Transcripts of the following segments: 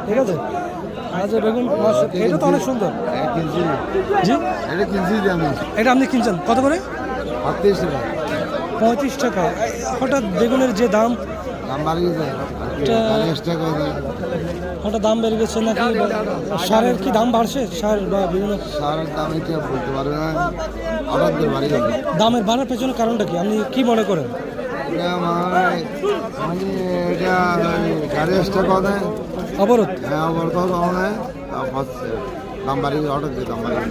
ঠিক আছে। আচ্ছা বেগুন এটা তো অনেক সুন্দর। জি এটা আপনি কিনছেন কত করে? 35 টাকা। হঠাৎ বেগুনের যে দাম হঠাৎ দাম বেড়ে গেছে নাকি সারের কি দাম বাড়ছে? সার বা বিভিন্ন সারের দাম এটা বলতে পারবে না, দামের বাড়ার পেছনে কারণটা কি আপনি কি মনে করেন? অবরোধ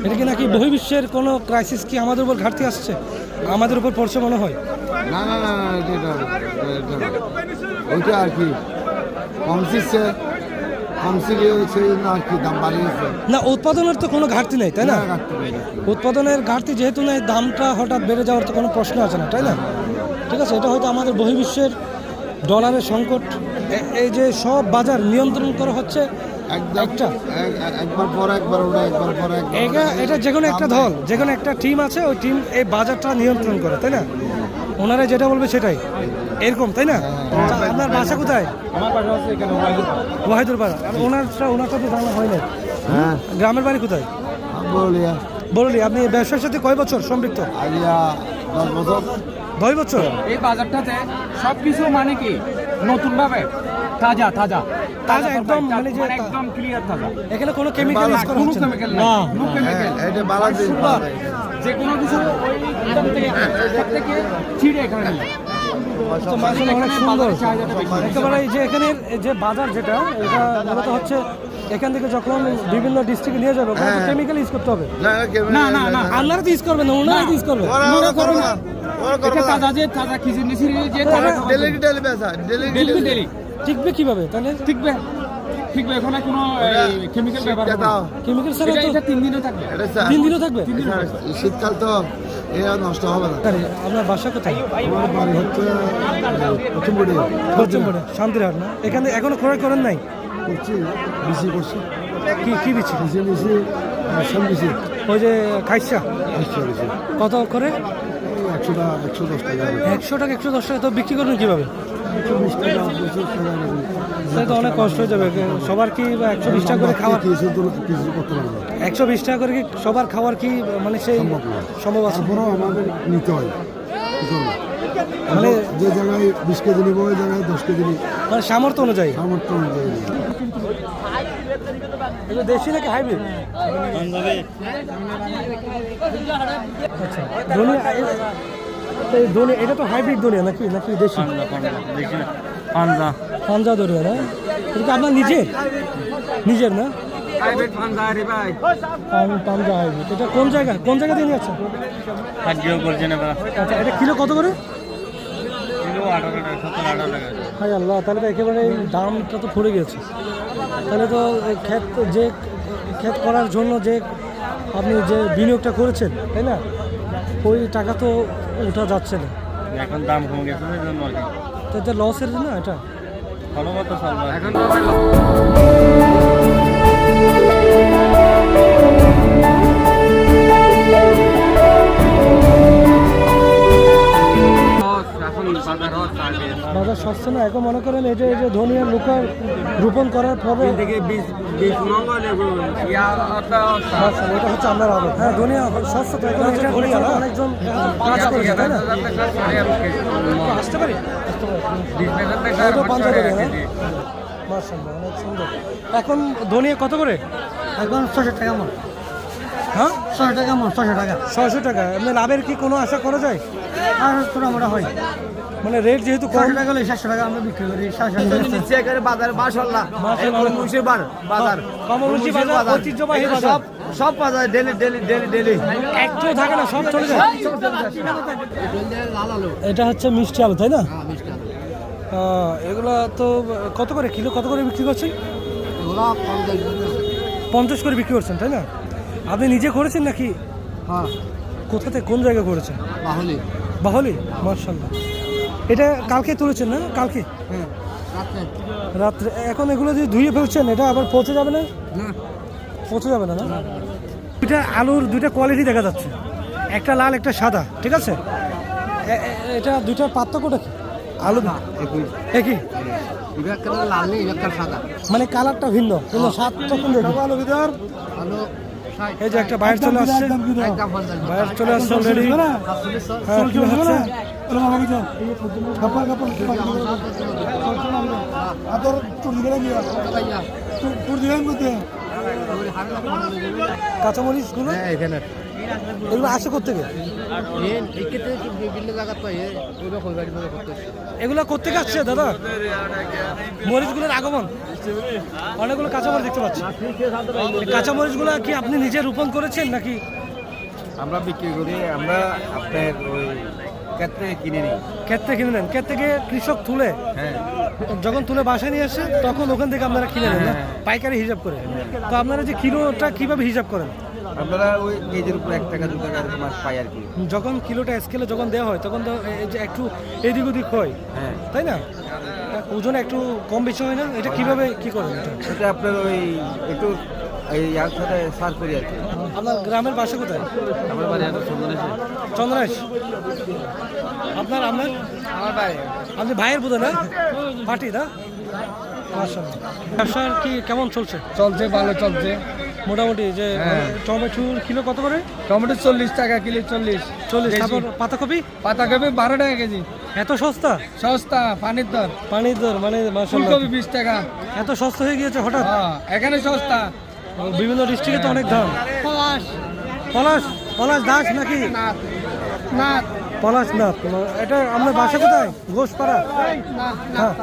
এটা কি নাকি বহির্বিশ্বের কোনো ক্রাইসিস কি আমাদের উপর ঘাটতি আসছে, আমাদের উপর পড়ছে মনে হয়? না না না না ওইটা আর কি কমছে আর কি দাম বাড়িয়েছে না। উৎপাদনের তো কোনো ঘাটতি নেই তাই না? উৎপাদনের ঘাটতি যেহেতু নেই, দামটা হঠাৎ বেড়ে যাওয়ার তো কোনো প্রশ্ন আছে না তাই না? ঠিক আছে, এটা হয়তো আমাদের বহির্বিশ্বের ডলারের সংকট, এই যে সব বাজার নিয়ন্ত্রণ করা হচ্ছে এটা যে কোনো একটা দল, যে কোনো একটা টিম আছে, ওই টিম এই বাজারটা নিয়ন্ত্রণ করে তাই না? ওনারা যেটা বলবে সেটাই এরকম তাই না? আপনার বাসা কোথায়? ওয়াহিদুর পাড়া। ওনার সাথে জানা হয় না। গ্রামের বাড়ি কোথায়? বললি। আপনি ব্যবসার সাথে কয় বছর সম্পৃক্ত? 10 বছর। এই বাজারটাতে সবকিছু মানে কি নতুন ভাবে তাজা একদম, মানে যে একদম ক্লিয়ার তাজা। এখানে কোনো কেমিক্যাল ইউজ করা হচ্ছে না। No chemical. এটা বালাজি যে কোনো কিছু থেকে ছিড়ে এখানে অনেক সুন্দর একেবারে। এই যে এখানে যে বাজার যেটা, এটা মূলত হচ্ছে এখান থেকে যখন বিভিন্ন ডিস্ট্রিক্টে নিয়ে যাবে কেমিক্যাল ইউজ করতে হবে না না না। আপনারা তো ইউজ করবেন না, ওনারা ইউজ করবে। এটা তাজা যে তাজা কি জিনিস যে ডেলি টিকবে কিভাবে তাহলে? টিকবে এখানে কোনো কেমিক্যাল ব্যবহার হবে না। কেমিক্যাল ছাড়া তো এটা 3 দিনও থাকবে। 3 দিনও থাকবে। শীতকাল তো এরা নষ্ট হবে না। আপনার বাসা কোথায়? আমার বাড়ি হচ্ছে পশ্চিমবঙ্গে শান্তিরহাট না? এখানে এখনো ক্রয় করেন নাই? বেশি করছি কি বিচি? বেশি ওই যে খাইসা কত করে? 110 টাকা। 100 টাকা 110 টাকা তো বিক্রি করবেন কিভাবে? 120 টাকা 25 টাকা। তাহলে তো অনেক কষ্ট হয়ে যাবে। সবার কি 120 টাকা করে খাওয়ার? 120 টাকা করে কি সবার খাওয়ার কি মানে সেই সম্ভব আছে? আমাদের নিতে হয়, মানে যে জায়গায় 20 কেজি নিব ওই জায়গায় 10 কেজি নিব, মানে সামর্থ্য অনুযায়ী। এগুলো দেশি নাকি হাইব্রিড? আচ্ছা ধনিয়া এটা তো হাইব্রিড ধনিয়া নাকি দেশি? পাঞ্জা ধনিয়া না? এটা কি আপনার নিজের না? পাঞ্জা হাইব্রিড। এটা কোন জায়গা দিয়ে নিয়ে আচ্ছা এটা কিলো কত করে? হাই আল্লাহ, তাহলে তো একেবারে দামটা তো পড়ে গেছে। তাহলে তো ক্ষেত করার জন্য যে আপনি যে বিনিয়োগটা করেছেন তাই না, ওই টাকা তো ওঠা যাচ্ছে না, এখন দাম কমে গেছে তো এটা লসের না এটা। এখন বাজার সস্তা না এখন মনে করেন। এই যে ধনিয়া রোপণ করার পরে এটা হচ্ছে আপনার আদত। হ্যাঁ ধনিয়া সস্তা তো এখন অনেকজন কাজ করেছে তাই না? আসতে পারি মাশাআল্লাহ অনেক সুন্দর। এখন ধনিয়া কত করে? এখন 600 টাকা মন। হ্যাঁ 600 টাকা মন। 600 টাকা। এমনি লাভের কি কোনো আশা করা যায়? আর মোটামুটি হয়, মানে রেট যেহেতু কম, 600 টাকা হলে 700 টাকা আমরা বিক্রি করি। 700 বাজার মাশাআল্লাহ বাজার কমলমুশি বাজার ঐতিহ্যবাহী বাজার, সব বাজার ডেলি একটু থাকে না, সব চলে যায়। এটা হচ্ছে মিষ্টি আলু তাই না? এগুলা তো কত করে কিলো, কত করে বিক্রি করছেন? 50 করে বিক্রি করছেন তাই না? আপনি নিজে করেছেন নাকি? হ্যাঁ। কোথাতে কোন জায়গায় করেছেন? বাহলি। মাশাআল্লাহ। এটা কালকে তুলেছেন না? কালকে রাত্রে। এখন এগুলো যদি ধুয়ে ফেলছেন এটা আবার পচে যাবে না? পচে যাবে না? দুইটা আলুর দুইটা কোয়ালিটি দেখা যাচ্ছে, একটা লাল একটা সাদা, ঠিক আছে? এটা দুইটার পার্থক্যটা কি? আলু একই এবার কেন লাল নেই এবার সাদা মানে কালারটা ভিন্ন কিন্তু স্বাদ তখন দেখি আলু ভিতর আলু এই যে একটা বাইরে চলে আসছে একদম পঞ্চাশ বাইরে চলে আসছে অলরেডি হ্যাঁ কি হচ্ছে আদর টুর দিবেন দিয়া টুর দিবেন মধ্যে কাঁচামরিচগুলো এখানে এগুলো আসে কোথেকে বিভিন্ন জায়গা তো এগুলো কোথেকে আসছে দাদা মরিচগুলোর আগমন অনেকগুলো কাঁচামরিচ দেখতে পাচ্ছি এই কাঁচামরিচগুলো কি আপনি নিজে রোপণ করেছেন নাকি আমরা বিক্রি করি আমরা আপনার ওই ক্ষেত্রে কিনে নিই ক্ষেত থেকে কিনে নেন ক্ষেত থেকে কৃষক তুলে হ্যাঁ যখন তুলে বাসায় নিয়ে আসে তখন ওখান থেকে আপনারা কিনে নেন না পাইকারি হিসাব করে তো আপনারা যে কিলোটা কিভাবে হিসাব করেন আপনারা ওই কেজির উপর 1 টাকা 2 টাকা এরকম মাছ পাই আর কি যখন কিলোটা স্কেলে যখন দেওয়া হয় তখন তো এই যে একটু এদিক ওদিক হয় হ্যাঁ তাই না ওজন একটু কম বেশি হয় না এটা কিভাবে কি করেন এটা সেটা আপনার ওই একটু এই ইয়ার সাথে সার করি আর কি আপনার গ্রামের বাসা কোথায় আমার বাড়ি এখন চন্দনেশ্বর চন্দ্রাস আপনার আপনার আমার বাড়ি আপনি ভাইয়ের বোধ না পার্টি না মাশাআল্লাহ। ব্যবসার কি কেমন চলছে চলছে ভালো চলছে মোটামুটি যে টমেটোর কিলো কত করে টমেটো 40 টাকা কিলো 40 40 তারপর পাতাকপি পাতাকপি 12 টাকা কেজি এত সস্তা সস্তা পানির দর পানির দর মানে মাশাআল্লাহ ফুলকপি 20 টাকা এত সস্তা হয়ে গিয়েছে হঠাৎ এখানে সস্তা বিভিন্ন ডিস্ট্রিক্টে তো অনেক দাম পলাশ পলাশ দাস নাকি না পলাশ না এটা আপনার বাসা কোথায় ঘোষপাড়া হ্যাঁ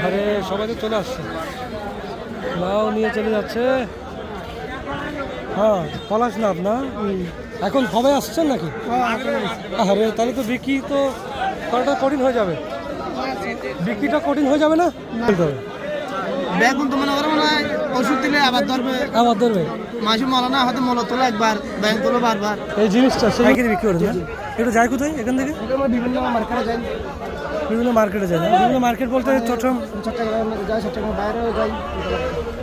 আরে সবাই তো চলে আসছে লাউ নিয়ে চলে যাচ্ছে হ্যাঁ পলাশ না আপনার এখন সবাই আসছেন নাকি আরে তাহলে তো বিক্রি তো করাটা কঠিন হয়ে যাবে বিক্রিটা কঠিন হয়ে যাবে না বেগুন তো মনে করো মনে হয় ওষুধ দিলে আবার ধরবে আমার ধরবে মাসে মলা না হয়তো মলা তোলা একবার ব্যাংক তোলো বারবার এই জিনিসটা সেই বিক্রি করে না একটু যায় কোথায় এখান থেকে বিভিন্ন মার্কেটে যাই বিভিন্ন মার্কেটে যায় না বিভিন্ন মার্কেট বলতে চট্টগ্রাম যাই চট্টগ্রাম বাইরেও যাই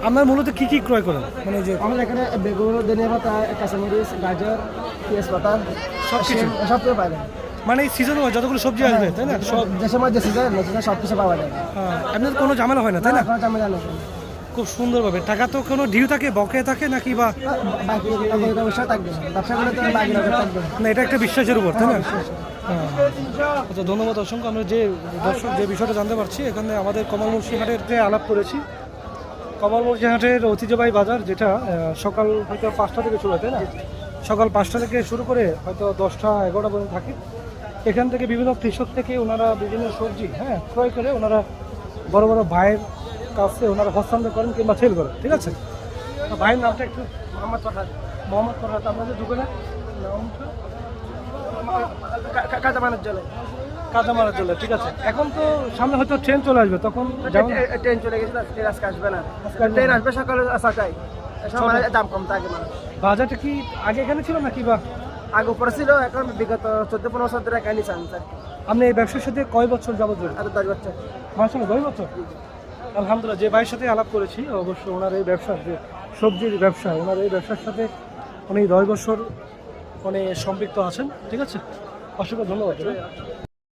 আপনার মূলত কি কি ক্রয় করেন মানে যে আমাদের এখানে বেগুন ধনিয়া পাতা কাঁচামরিচ গাজর পেঁয়াজ পাতা সব কিছু সব কিছু পাওয়া যায় মানে সিজন যতগুলো সবজি আসবে তাই না সব যে সময় যে সিজন সব কিছু পাওয়া যায় আপনার কোনো ঝামেলা হয় না তাই না এখন আমি জানি খুব সুন্দরভাবে টাকা তো কোনো ডিউ থাকে বকেয়া থাকে নাকি বা বাকি ব্যবসা থাকবে ব্যবসা করলে তো বাকি থাকবে না এটা একটা বিশ্বাসের উপর তাই না হ্যাঁ আচ্ছা ধন্যবাদ অসংখ্য আমরা যে দর্শক যে বিষয়টা জানতে পারছি এখানে আমাদের কমলমুর্শি হাটের যে আলাপ করেছি কমলমুর্শি হাটের ঐতিহ্যবাহী বাজার যেটা সকাল হয়তো 5টা থেকে শুরু হয় তাই না সকাল 5টা থেকে শুরু করে হয়তো 10টা 11টা পর্যন্ত থাকে এখান থেকে বিভিন্ন কৃষক থেকে ওনারা বিভিন্ন সবজি ক্রয় করে ওনারা বড় বড় ভাইয়ের কাছে ওনারা হস্তান্তর করেন কিংবা সেল করেন ঠিক আছে ভাইয়ের নামটা একটু মোহাম্মদ ফরহাদ আপনাদের দোকানে কাঁচামারের জন্য ঠিক আছে এখন তো সামনে হয়তো ট্রেন চলে আসবে তখন ট্রেন চলে গেছে ট্রেন আজকে আসবে না ট্রেন আসবে সকালে আসাটাই দাম কম থাকে মানুষ বাজারটা কি আগে এখানে ছিল নাকি বা আগে উপরে ছিল এখন বিগত 14-15 বছর ধরে এখানে চান স্যার আপনি এই ব্যবসার সাথে কয় বছর যাবত জড়িত আর 10 বছর মাসাল্লাহ 10 বছর আলহামদুলিল্লাহ যে ভাইয়ের সাথে আলাপ করেছি অবশ্য ওনার এই ব্যবসা যে সবজির ব্যবসা ওনার এই ব্যবসার সাথে উনি 10 বছর মানে সম্পৃক্ত আছেন ঠিক আছে অসংখ্য ধন্যবাদ